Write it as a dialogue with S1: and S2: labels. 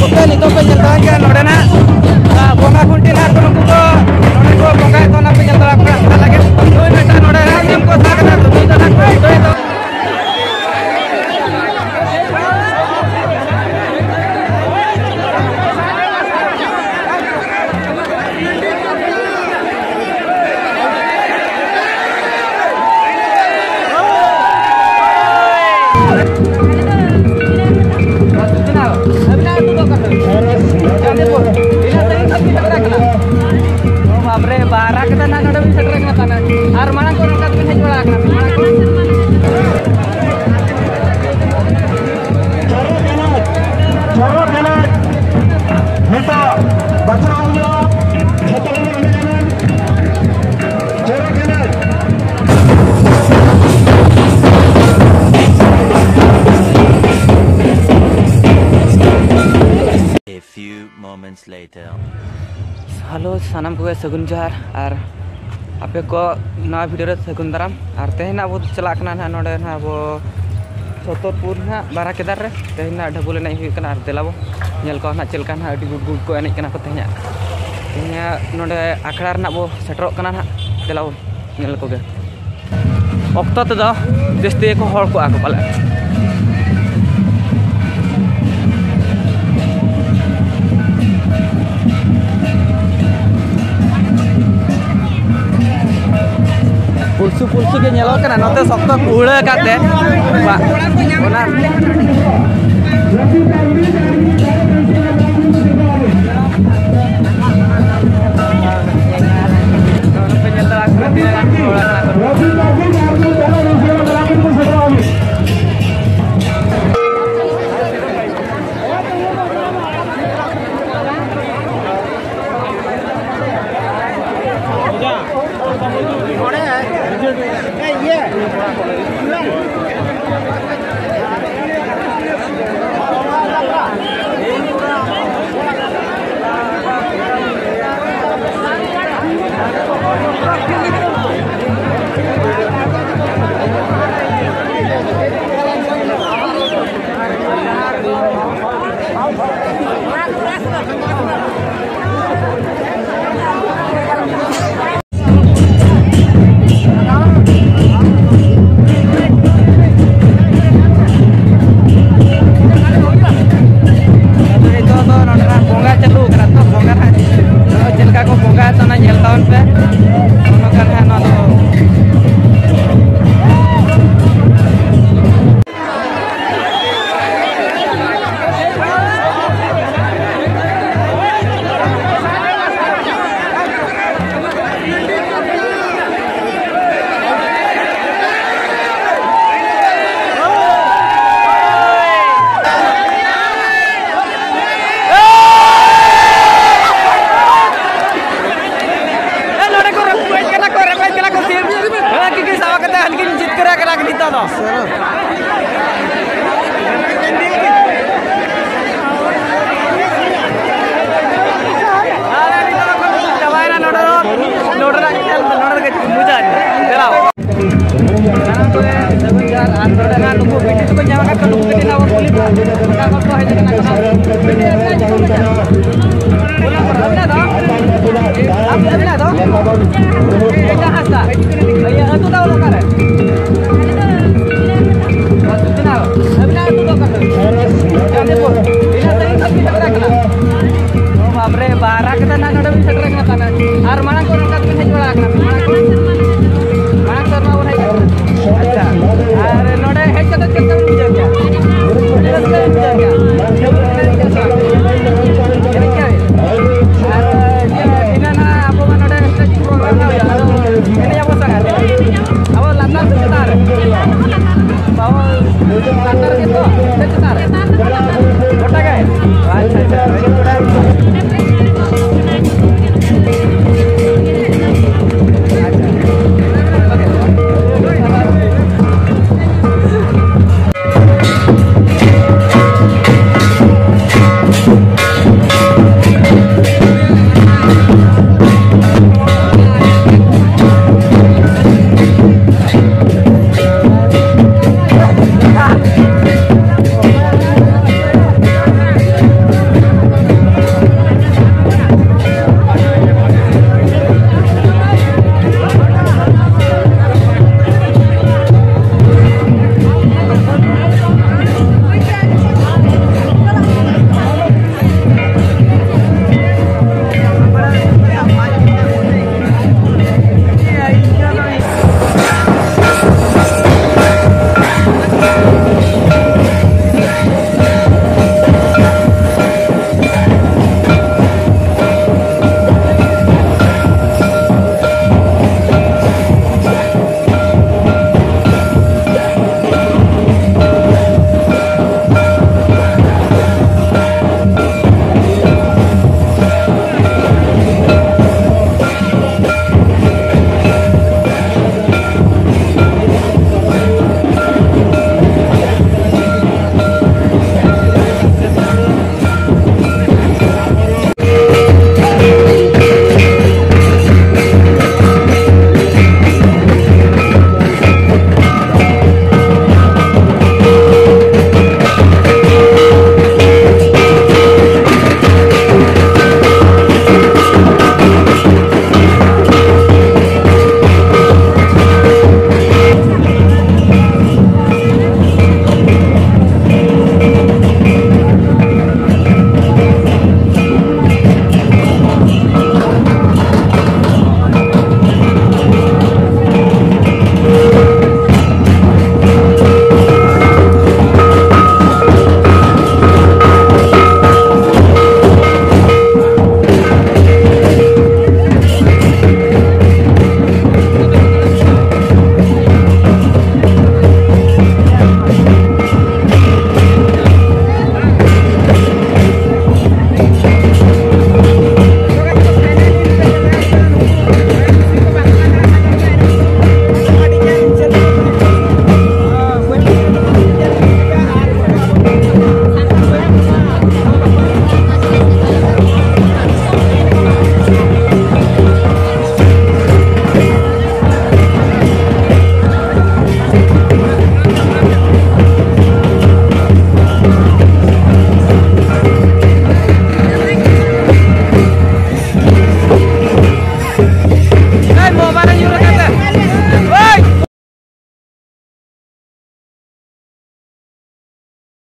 S1: Oke, nito penyelenggaraan kan nodena bonga kuntil har kono kudo node ko bonga to na penyelenggaraan kita lagi doi meta nodena nim ko sagana to nito na ko to बारह kita nak ada bisa terang tanah. Armana kau nak tu bisa jual akan. Jorok jalan. Minta baca audio. Jorok jalan.
S2: A few moments later.
S1: Halo sanam ko sagun johar ar ape ko na video re sagun daram ar tehna abo chalak kana na node na abo Sotorpur na Barakedar re tehna dhabule nai hui kana ar delabo nyel ko na chelkan ha adi gud ko enek kana ko tehnya node akhara na bo setrok kana na delabo nyel ko ge okto te do deste ko hor ko ako pala pulsu ke nyelok kana note sokto kuhle kate pak onar penyelak dengan Itu tahu lo kan?